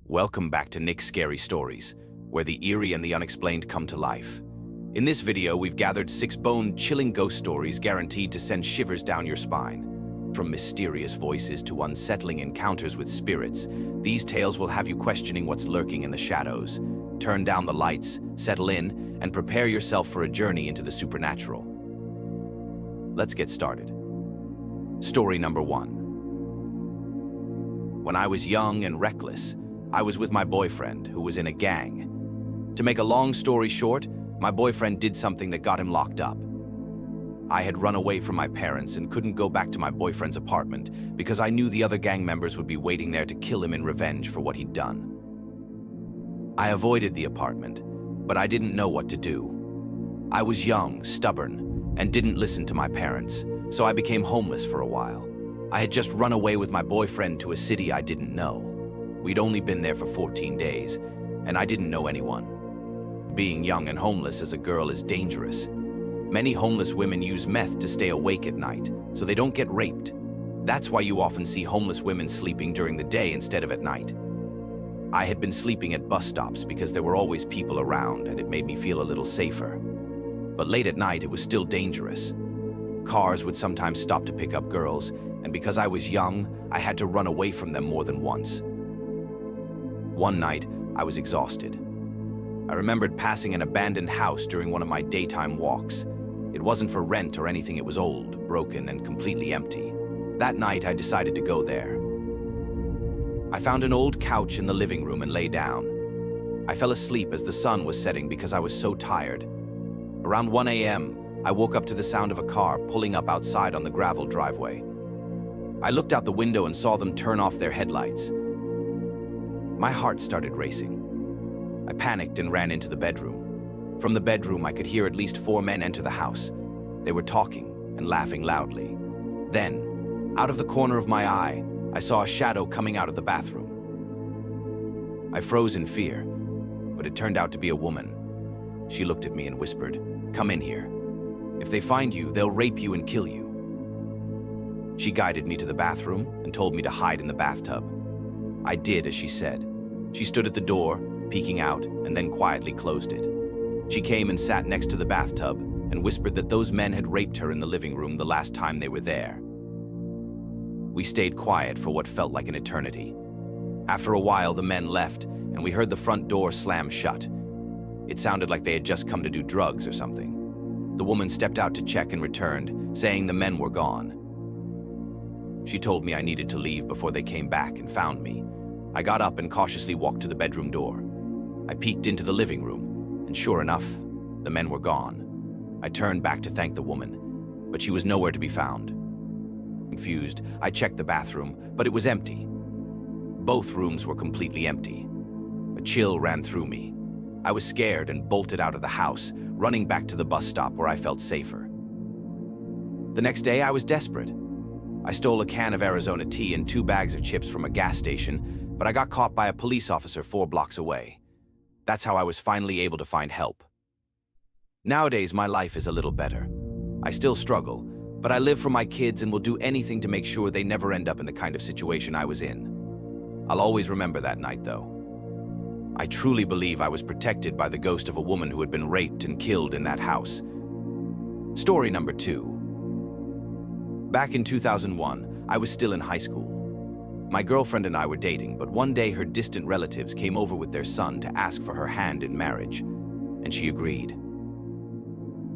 Welcome back to Nick's Scary Stories, where the eerie and the unexplained come to life. In this video, we've gathered 6 bone-chilling ghost stories guaranteed to send shivers down your spine. From mysterious voices to unsettling encounters with spirits, these tales will have you questioning what's lurking in the shadows. Turn down the lights, settle in, and prepare yourself for a journey into the supernatural. Let's get started. Story number 1. When I was young and reckless, I was with my boyfriend, who was in a gang. To make a long story short, my boyfriend did something that got him locked up. I had run away from my parents and couldn't go back to my boyfriend's apartment because I knew the other gang members would be waiting there to kill him in revenge for what he'd done. I avoided the apartment, but I didn't know what to do. I was young, stubborn, and didn't listen to my parents, so I became homeless for a while. I had just run away with my boyfriend to a city I didn't know. We'd only been there for 14 days, and I didn't know anyone. Being young and homeless as a girl is dangerous. Many homeless women use meth to stay awake at night, so they don't get raped. That's why you often see homeless women sleeping during the day instead of at night. I had been sleeping at bus stops because there were always people around, and it made me feel a little safer. But late at night, it was still dangerous. Cars would sometimes stop to pick up girls, and because I was young, I had to run away from them more than once. One night, I was exhausted. I remembered passing an abandoned house during one of my daytime walks. It wasn't for rent or anything, it was old, broken, and completely empty. That night, I decided to go there. I found an old couch in the living room and lay down. I fell asleep as the sun was setting because I was so tired. Around 1 a.m., I woke up to the sound of a car pulling up outside on the gravel driveway. I looked out the window and saw them turn off their headlights. My heart started racing. I panicked and ran into the bedroom. From the bedroom, I could hear at least 4 men enter the house. They were talking and laughing loudly. Then, out of the corner of my eye, I saw a shadow coming out of the bathroom. I froze in fear, but it turned out to be a woman. She looked at me and whispered, "Come in here. If they find you, they'll rape you and kill you." She guided me to the bathroom and told me to hide in the bathtub. I did as she said. She stood at the door, peeking out, and then quietly closed it. She came and sat next to the bathtub and whispered that those men had raped her in the living room the last time they were there. We stayed quiet for what felt like an eternity. After a while, the men left, and we heard the front door slam shut. It sounded like they had just come to do drugs or something. The woman stepped out to check and returned, saying the men were gone. She told me I needed to leave before they came back and found me. I got up and cautiously walked to the bedroom door. I peeked into the living room, and sure enough, the men were gone. I turned back to thank the woman, but she was nowhere to be found. Confused, I checked the bathroom, but it was empty. Both rooms were completely empty. A chill ran through me. I was scared and bolted out of the house, running back to the bus stop where I felt safer. The next day, I was desperate. I stole a can of Arizona tea and 2 bags of chips from a gas station, but I got caught by a police officer 4 blocks away. That's how I was finally able to find help. Nowadays, my life is a little better. I still struggle, but I live for my kids and will do anything to make sure they never end up in the kind of situation I was in. I'll always remember that night, though. I truly believe I was protected by the ghost of a woman who had been raped and killed in that house. Story number 2. Back in 2001, I was still in high school. My girlfriend and I were dating, but one day her distant relatives came over with their son to ask for her hand in marriage, and she agreed.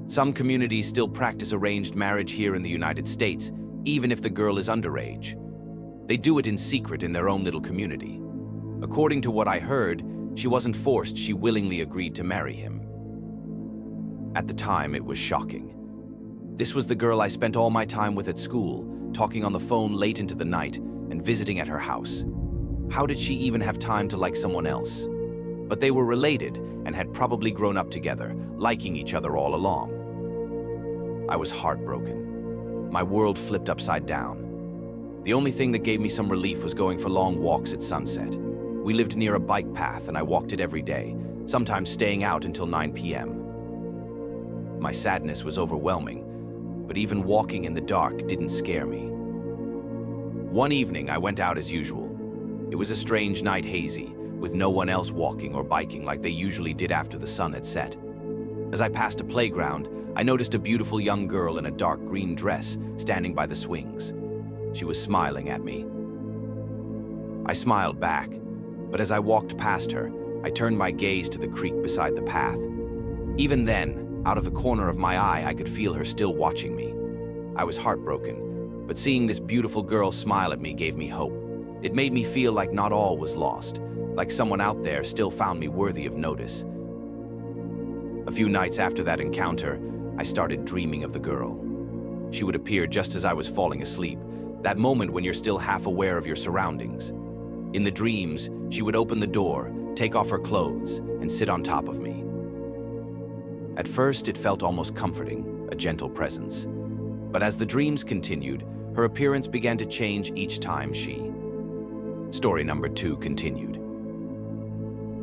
Some communities still practice arranged marriage here in the United States, even if the girl is underage. They do it in secret in their own little community. According to what I heard, she wasn't forced, she willingly agreed to marry him. At the time, it was shocking. This was the girl I spent all my time with at school, talking on the phone late into the night, and visiting at her house. How did she even have time to like someone else? But they were related and had probably grown up together, liking each other all along. I was heartbroken. My world flipped upside down. The only thing that gave me some relief was going for long walks at sunset. We lived near a bike path and I walked it every day, sometimes staying out until 9 p.m. My sadness was overwhelming, but even walking in the dark didn't scare me. One evening, I went out as usual. It was a strange night, hazy, with no one else walking or biking like they usually did after the sun had set. As I passed a playground, I noticed a beautiful young girl in a dark green dress standing by the swings. She was smiling at me. I smiled back, but as I walked past her, I turned my gaze to the creek beside the path. Even then, out of the corner of my eye, I could feel her still watching me. I was heartbroken, but seeing this beautiful girl smile at me gave me hope. It made me feel like not all was lost, like someone out there still found me worthy of notice. A few nights after that encounter, I started dreaming of the girl. She would appear just as I was falling asleep, that moment when you're still half aware of your surroundings. In the dreams, she would open the door, take off her clothes, and sit on top of me. At first, it felt almost comforting, a gentle presence. But as the dreams continued, her appearance began to change each time she... Story number 2 continued.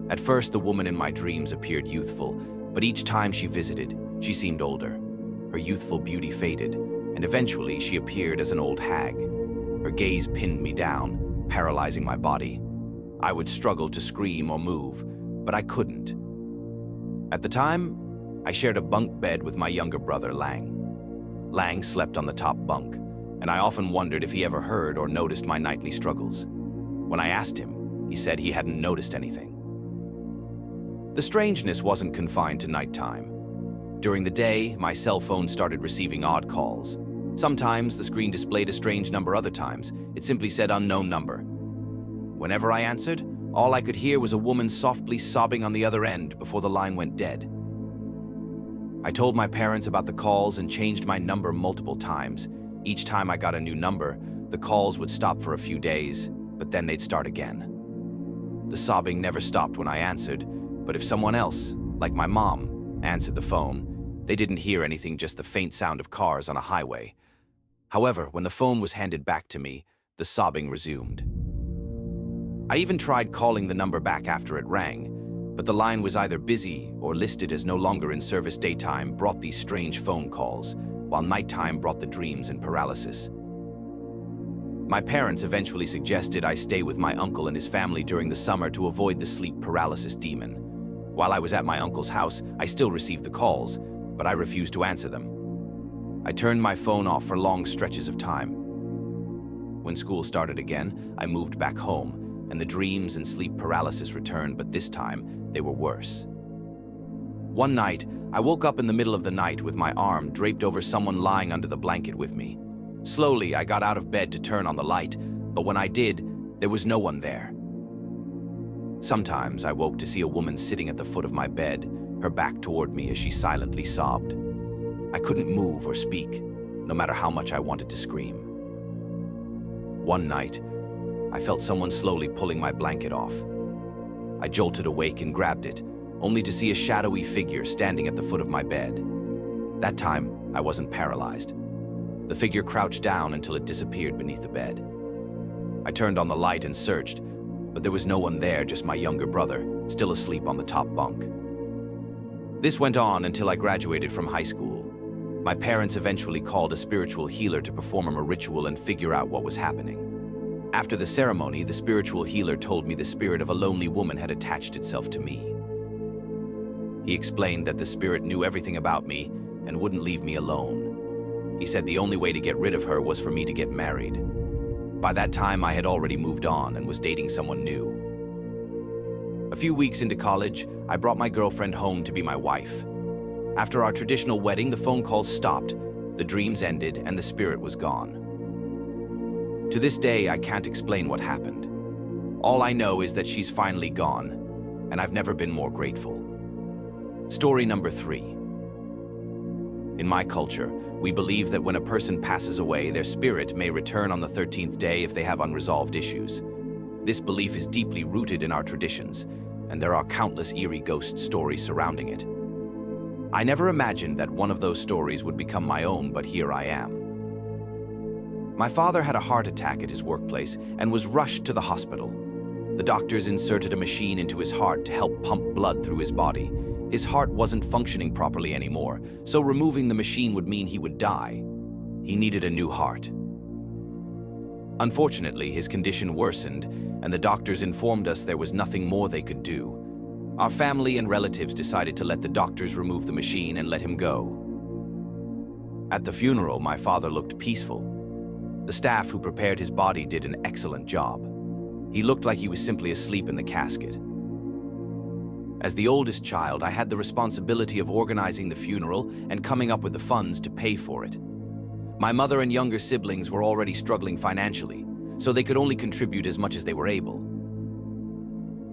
At first, the woman in my dreams appeared youthful, but each time she visited, she seemed older. Her youthful beauty faded, and eventually she appeared as an old hag. Her gaze pinned me down, paralyzing my body. I would struggle to scream or move, but I couldn't. At the time, I shared a bunk bed with my younger brother, Lang. Lang slept on the top bunk, and I often wondered if he ever heard or noticed my nightly struggles. When I asked him, he said he hadn't noticed anything. The strangeness wasn't confined to nighttime. During the day, my cell phone started receiving odd calls. Sometimes the screen displayed a strange number, other times it simply said unknown number. Whenever I answered, all I could hear was a woman softly sobbing on the other end before the line went dead. I told my parents about the calls and changed my number multiple times. Each time I got a new number, the calls would stop for a few days, but then they'd start again. The sobbing never stopped when I answered, but if someone else, like my mom, answered the phone, they didn't hear anything, just the faint sound of cars on a highway. However, when the phone was handed back to me, the sobbing resumed. I even tried calling the number back after it rang, but the line was either busy or listed as no longer in service. Daytime brought these strange phone calls, while nighttime brought the dreams and paralysis. My parents eventually suggested I stay with my uncle and his family during the summer to avoid the sleep paralysis demon. While I was at my uncle's house, I still received the calls, but I refused to answer them. I turned my phone off for long stretches of time. When school started again, I moved back home, and the dreams and sleep paralysis returned, but this time, they were worse. One night, I woke up in the middle of the night with my arm draped over someone lying under the blanket with me. Slowly, I got out of bed to turn on the light, but when I did, there was no one there. Sometimes I woke to see a woman sitting at the foot of my bed, her back toward me as she silently sobbed. I couldn't move or speak, no matter how much I wanted to scream. One night, I felt someone slowly pulling my blanket off. I jolted awake and grabbed it, only to see a shadowy figure standing at the foot of my bed. That time, I wasn't paralyzed. The figure crouched down until it disappeared beneath the bed. I turned on the light and searched, but there was no one there, just my younger brother, still asleep on the top bunk. This went on until I graduated from high school. My parents eventually called a spiritual healer to perform a ritual and figure out what was happening. After the ceremony, the spiritual healer told me the spirit of a lonely woman had attached itself to me. He explained that the spirit knew everything about me and wouldn't leave me alone. He said the only way to get rid of her was for me to get married. By that time, I had already moved on and was dating someone new. A few weeks into college, I brought my girlfriend home to be my wife. After our traditional wedding, the phone calls stopped, the dreams ended, and the spirit was gone. To this day, I can't explain what happened. All I know is that she's finally gone, and I've never been more grateful. Story number 3. In my culture, we believe that when a person passes away, their spirit may return on the 13th day if they have unresolved issues. This belief is deeply rooted in our traditions, and there are countless eerie ghost stories surrounding it. I never imagined that one of those stories would become my own, but here I am. My father had a heart attack at his workplace and was rushed to the hospital. The doctors inserted a machine into his heart to help pump blood through his body. His heart wasn't functioning properly anymore, so removing the machine would mean he would die. He needed a new heart. Unfortunately, his condition worsened, and the doctors informed us there was nothing more they could do. Our family and relatives decided to let the doctors remove the machine and let him go. At the funeral, my father looked peaceful. The staff who prepared his body did an excellent job. He looked like he was simply asleep in the casket. As the oldest child, I had the responsibility of organizing the funeral and coming up with the funds to pay for it. My mother and younger siblings were already struggling financially, so they could only contribute as much as they were able.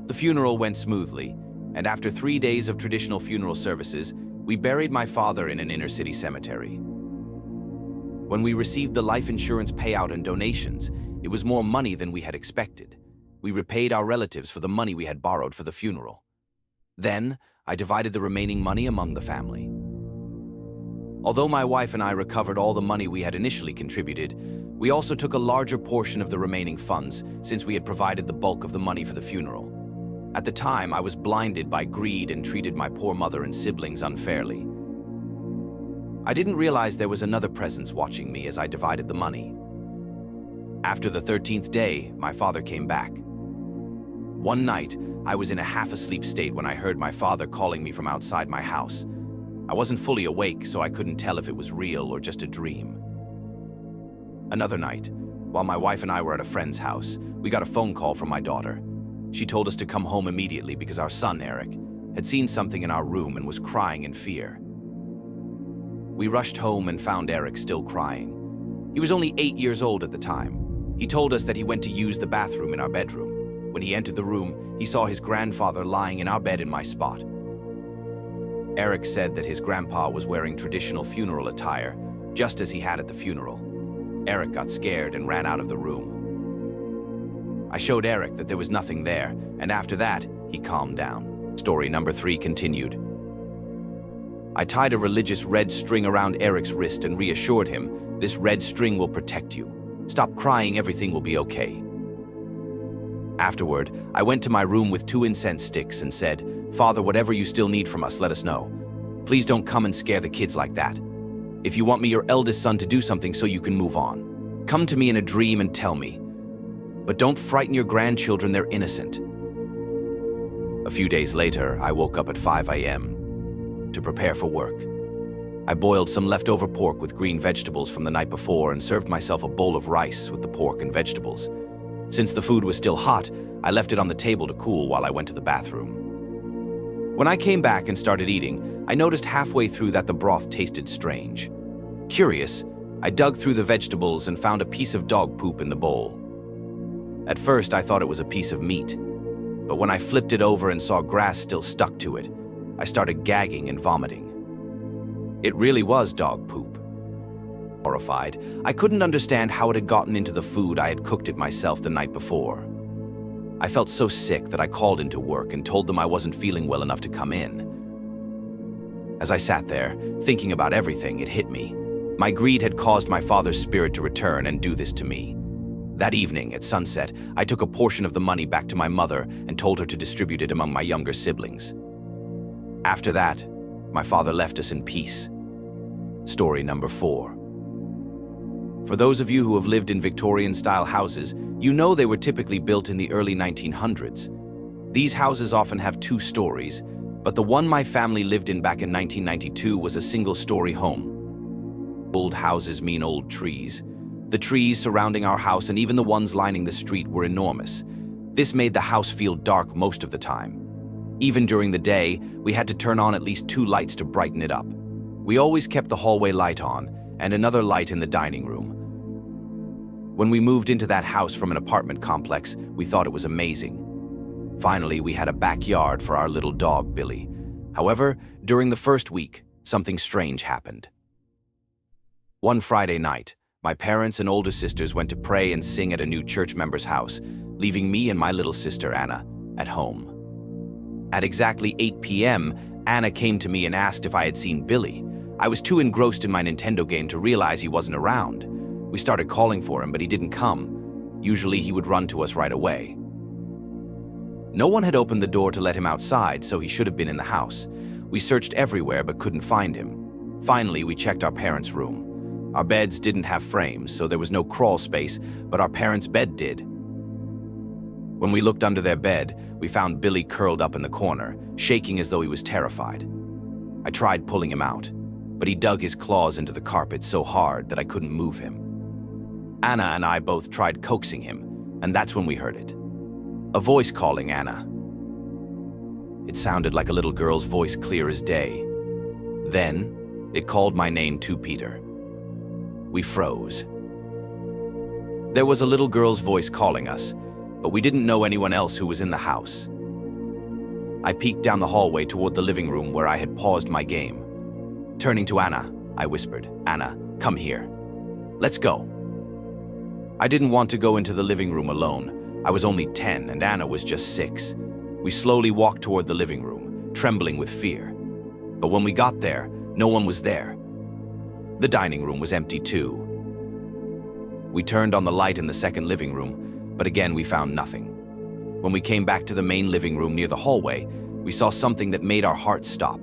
The funeral went smoothly, and after 3 days of traditional funeral services, we buried my father in an inner-city cemetery. When we received the life insurance payout and donations, it was more money than we had expected. We repaid our relatives for the money we had borrowed for the funeral. Then, I divided the remaining money among the family. Although my wife and I recovered all the money we had initially contributed, we also took a larger portion of the remaining funds since we had provided the bulk of the money for the funeral. At the time, I was blinded by greed and treated my poor mother and siblings unfairly. I didn't realize there was another presence watching me as I divided the money. After the 13th day, my father came back. One night, I was in a half-asleep state when I heard my father calling me from outside my house. I wasn't fully awake, so I couldn't tell if it was real or just a dream. Another night, while my wife and I were at a friend's house, we got a phone call from my daughter. She told us to come home immediately because our son, Eric, had seen something in our room and was crying in fear. We rushed home and found Eric still crying. He was only 8 years old at the time. He told us that he went to use the bathroom in our bedroom. When he entered the room, he saw his grandfather lying in our bed in my spot. Eric said that his grandpa was wearing traditional funeral attire, just as he had at the funeral. Eric got scared and ran out of the room. I showed Eric that there was nothing there, and after that, he calmed down. Story number 3 continued. I tied a religious red string around Eric's wrist and reassured him, "This red string will protect you. Stop crying, everything will be okay." Afterward, I went to my room with 2 incense sticks and said, "Father, whatever you still need from us, let us know. Please don't come and scare the kids like that. If you want me, your eldest son, to do something so you can move on, come to me in a dream and tell me. But don't frighten your grandchildren, they're innocent." A few days later, I woke up at 5 a.m. to prepare for work. I boiled some leftover pork with green vegetables from the night before and served myself a bowl of rice with the pork and vegetables. Since the food was still hot, I left it on the table to cool while I went to the bathroom. When I came back and started eating, I noticed halfway through that the broth tasted strange. Curious, I dug through the vegetables and found a piece of dog poop in the bowl. At first, I thought it was a piece of meat, but when I flipped it over and saw grass still stuck to it, I started gagging and vomiting. It really was dog poop. Horrified, I couldn't understand how it had gotten into the food I had cooked it myself the night before. I felt so sick that I called into work and told them I wasn't feeling well enough to come in. As I sat there, thinking about everything, it hit me. My greed had caused my father's spirit to return and do this to me. That evening, at sunset, I took a portion of the money back to my mother and told her to distribute it among my younger siblings. After that, my father left us in peace. Story number 4. For those of you who have lived in Victorian-style houses, you know they were typically built in the early 1900s. These houses often have 2 stories, but the one my family lived in back in 1992 was a single-story home. Old houses mean old trees. The trees surrounding our house and even the ones lining the street were enormous. This made the house feel dark most of the time. Even during the day, we had to turn on at least 2 lights to brighten it up. We always kept the hallway light on and another light in the dining room. When we moved into that house from an apartment complex, we thought it was amazing. Finally, we had a backyard for our little dog, Billy. However, during the first week, something strange happened. One Friday night, my parents and older sisters went to pray and sing at a new church member's house, leaving me and my little sister, Anna, at home. At exactly 8 p.m., Anna came to me and asked if I had seen Billy. I was too engrossed in my Nintendo game to realize he wasn't around. We started calling for him, but he didn't come. Usually he would run to us right away. No one had opened the door to let him outside, so he should have been in the house. We searched everywhere but couldn't find him. Finally, we checked our parents' room. Our beds didn't have frames, so there was no crawl space, but our parents' bed did. When we looked under their bed, we found Billy curled up in the corner, shaking as though he was terrified. I tried pulling him out, but he dug his claws into the carpet so hard that I couldn't move him. Anna and I both tried coaxing him, and that's when we heard it. A voice calling Anna. It sounded like a little girl's voice, clear as day. Then, it called my name too, Peter. We froze. There was a little girl's voice calling us, but we didn't know anyone else who was in the house. I peeked down the hallway toward the living room where I had paused my game. Turning to Anna, I whispered, "Anna, come here. Let's go." I didn't want to go into the living room alone. I was only 10 and Anna was just 6. We slowly walked toward the living room, trembling with fear. But when we got there, no one was there. The dining room was empty too. We turned on the light in the second living room, but again we found nothing. When we came back to the main living room near the hallway, we saw something that made our hearts stop.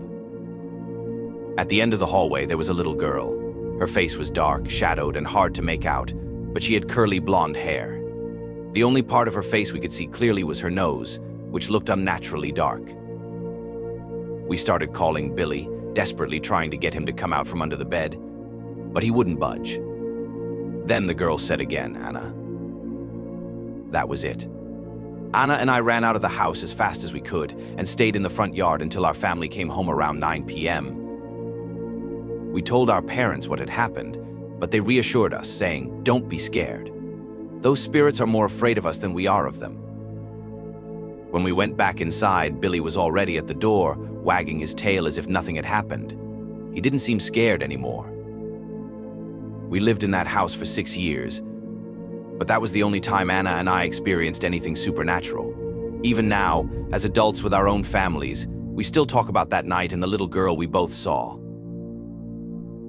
At the end of the hallway, there was a little girl. Her face was dark, shadowed, and hard to make out, but she had curly blonde hair. The only part of her face we could see clearly was her nose, which looked unnaturally dark. We started calling Billy, desperately trying to get him to come out from under the bed, but he wouldn't budge. Then the girl said again, "Anna." That was it. Anna and I ran out of the house as fast as we could and stayed in the front yard until our family came home around 9 p.m. We told our parents what had happened, but they reassured us, saying, "Don't be scared. Those spirits are more afraid of us than we are of them." When we went back inside, Billy was already at the door, wagging his tail as if nothing had happened. He didn't seem scared anymore. We lived in that house for 6 years, but that was the only time Anna and I experienced anything supernatural. Even now, as adults with our own families, we still talk about that night and the little girl we both saw.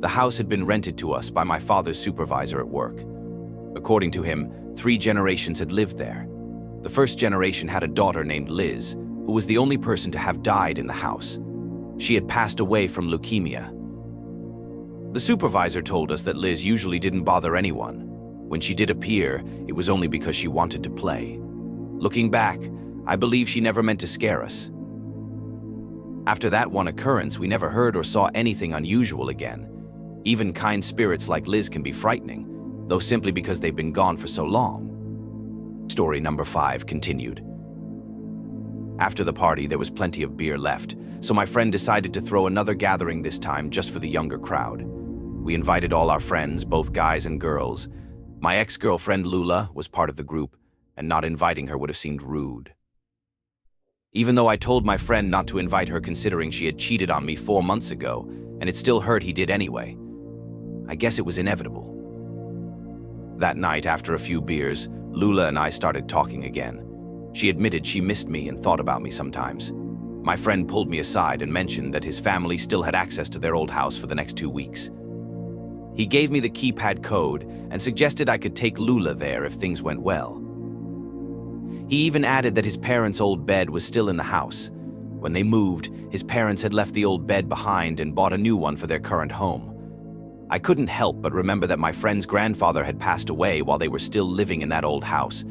The house had been rented to us by my father's supervisor at work. According to him, 3 generations had lived there. The first generation had a daughter named Liz, who was the only person to have died in the house. She had passed away from leukemia. The supervisor told us that Liz usually didn't bother anyone. When she did appear, it was only because she wanted to play. Looking back, I believe she never meant to scare us. After that one occurrence, we never heard or saw anything unusual again. Even kind spirits like Liz can be frightening, though simply because they've been gone for so long. Story number 5 continued. After the party, there was plenty of beer left, so my friend decided to throw another gathering this time just for the younger crowd. We invited all our friends, both guys and girls. My ex-girlfriend Lula was part of the group, and not inviting her would have seemed rude. Even though I told my friend not to invite her considering she had cheated on me 4 months ago, and it still hurt he did anyway. I guess it was inevitable. That night, after a few beers, Lula and I started talking again. She admitted she missed me and thought about me sometimes. My friend pulled me aside and mentioned that his family still had access to their old house for the next 2 weeks. He gave me the keypad code and suggested I could take Lula there if things went well. He even added that his parents' old bed was still in the house. When they moved, his parents had left the old bed behind and bought a new one for their current home. I couldn't help but remember that my friend's grandfather had passed away while they were still living in that old house.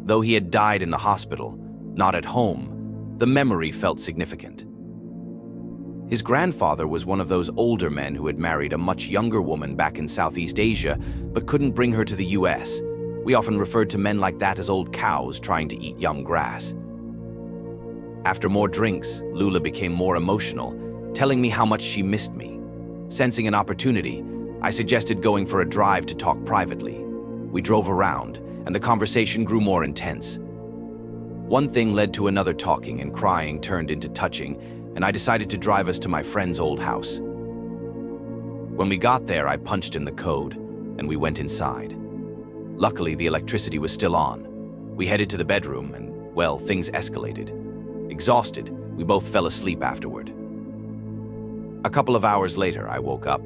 Though he had died in the hospital, not at home, the memory felt significant. His grandfather was one of those older men who had married a much younger woman back in Southeast Asia, but couldn't bring her to the US. We often referred to men like that as old cows trying to eat young grass. After more drinks, Lula became more emotional, telling me how much she missed me. Sensing an opportunity, I suggested going for a drive to talk privately. We drove around, and the conversation grew more intense. One thing led to another, talking and crying turned into touching, and I decided to drive us to my friend's old house. When we got there, I punched in the code, and we went inside. Luckily, the electricity was still on. We headed to the bedroom, and, well, things escalated. Exhausted, we both fell asleep afterward. A couple of hours later, I woke up,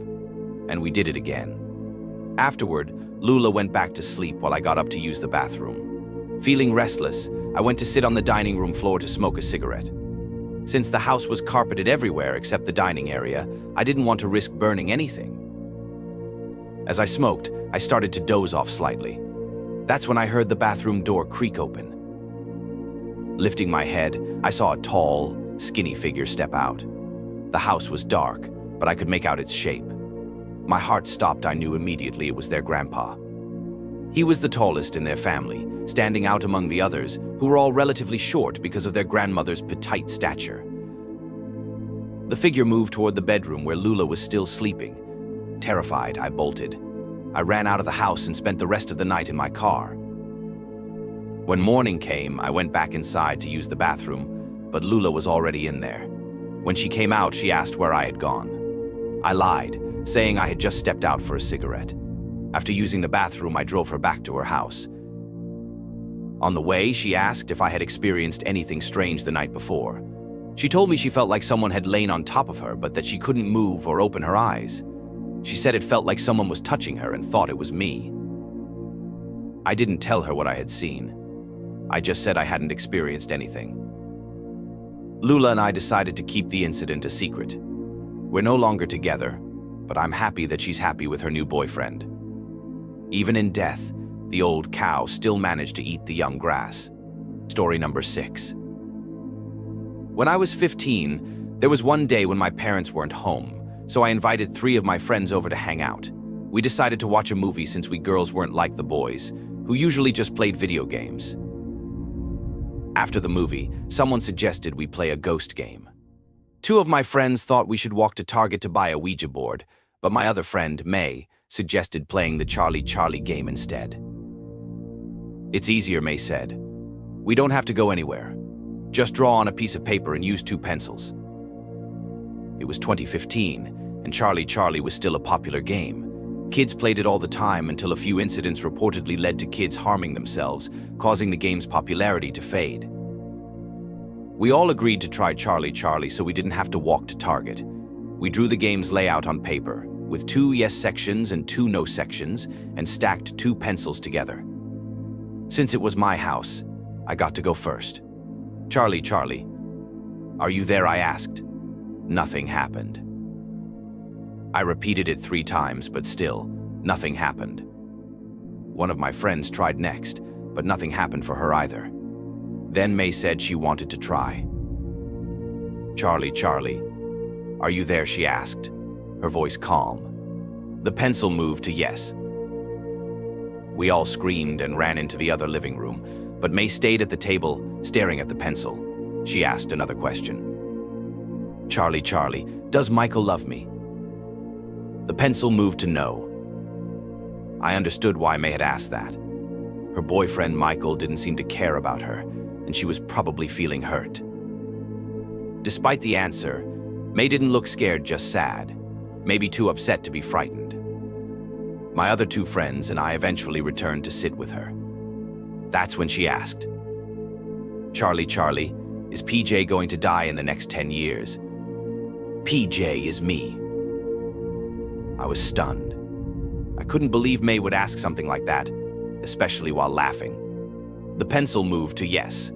and we did it again. Afterward, Lula went back to sleep while I got up to use the bathroom. Feeling restless, I went to sit on the dining room floor to smoke a cigarette. Since the house was carpeted everywhere except the dining area, I didn't want to risk burning anything. As I smoked, I started to doze off slightly. That's when I heard the bathroom door creak open. Lifting my head, I saw a tall, skinny figure step out. The house was dark, but I could make out its shape. My heart stopped. I knew immediately it was their grandpa. He was the tallest in their family, standing out among the others, who were all relatively short because of their grandmother's petite stature. The figure moved toward the bedroom where Lula was still sleeping. Terrified, I bolted. I ran out of the house and spent the rest of the night in my car. When morning came, I went back inside to use the bathroom, but Lula was already in there. When she came out, she asked where I had gone. I lied, saying I had just stepped out for a cigarette. After using the bathroom, I drove her back to her house. On the way, she asked if I had experienced anything strange the night before. She told me she felt like someone had lain on top of her, but that she couldn't move or open her eyes. She said it felt like someone was touching her and thought it was me. I didn't tell her what I had seen. I just said I hadn't experienced anything. Lula and I decided to keep the incident a secret. We're no longer together, but I'm happy that she's happy with her new boyfriend. Even in death, the old cow still managed to eat the young grass. Story number 6. When I was 15, there was one day when my parents weren't home, so I invited 3 of my friends over to hang out. We decided to watch a movie since we girls weren't like the boys, who usually just played video games. After the movie, someone suggested we play a ghost game. 2 of my friends thought we should walk to Target to buy a Ouija board, but my other friend, May, suggested playing the Charlie game instead. It's easier, May said. We don't have to go anywhere. Just draw on a piece of paper and use 2 pencils. It was 2015, and Charlie was still a popular game. Kids played it all the time until a few incidents reportedly led to kids harming themselves, causing the game's popularity to fade. We all agreed to try Charlie, so we didn't have to walk to Target. We drew the game's layout on paper, with 2 yes sections and 2 no sections, and stacked 2 pencils together. Since it was my house, I got to go first. Charlie, are you there? I asked. Nothing happened. I repeated it 3 times, but still, nothing happened. One of my friends tried next, but nothing happened for her either. Then May said she wanted to try. Charlie, are you there? She asked, her voice calm. The pencil moved to yes. We all screamed and ran into the other living room, but May stayed at the table, staring at the pencil. She asked another question. Charlie, does Michael love me? The pencil moved to no. I understood why May had asked that. Her boyfriend, Michael, didn't seem to care about her, and she was probably feeling hurt. Despite the answer, May didn't look scared, just sad, maybe too upset to be frightened. My other 2 friends and I eventually returned to sit with her. That's when she asked, Charlie, is PJ going to die in the next 10 years? PJ is me. I was stunned. I couldn't believe May would ask something like that, especially while laughing. The pencil moved to yes.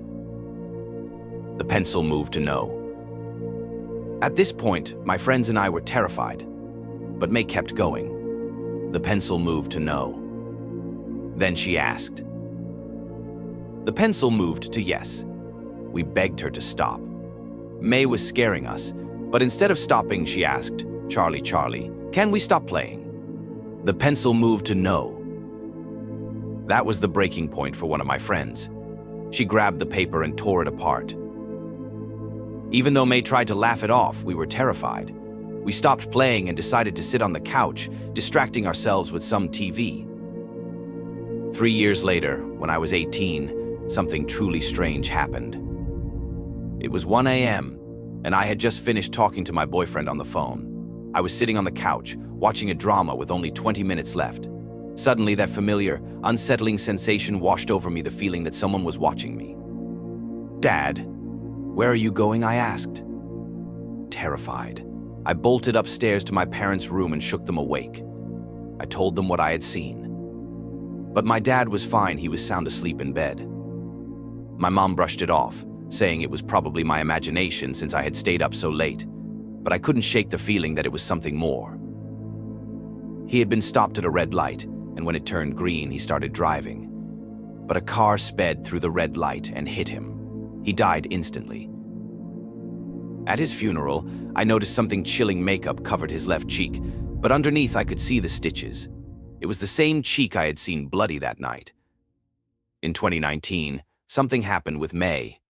The pencil moved to no. At this point, my friends and I were terrified, but May kept going. The pencil moved to no. Then she asked. The pencil moved to yes. We begged her to stop. May was scaring us, but instead of stopping, she asked, Charlie, can we stop playing? The pencil moved to no. That was the breaking point for one of my friends. She grabbed the paper and tore it apart. Even though May tried to laugh it off, we were terrified. We stopped playing and decided to sit on the couch, distracting ourselves with some TV. 3 years later, when I was 18, something truly strange happened. It was 1 a.m., and I had just finished talking to my boyfriend on the phone. I was sitting on the couch, watching a drama with only 20 minutes left. Suddenly, that familiar, unsettling sensation washed over me, the feeling that someone was watching me. Dad, where are you going? I asked. Terrified, I bolted upstairs to my parents' room and shook them awake. I told them what I had seen. But my dad was fine. He was sound asleep in bed. My mom brushed it off, saying it was probably my imagination since I had stayed up so late, but I couldn't shake the feeling that it was something more. He had been stopped at a red light, and when it turned green, he started driving. But a car sped through the red light and hit him. He died instantly. At his funeral, I noticed something chilling makeup covered his left cheek, but underneath I could see the stitches. It was the same cheek I had seen bloody that night. In 2019, something happened with May.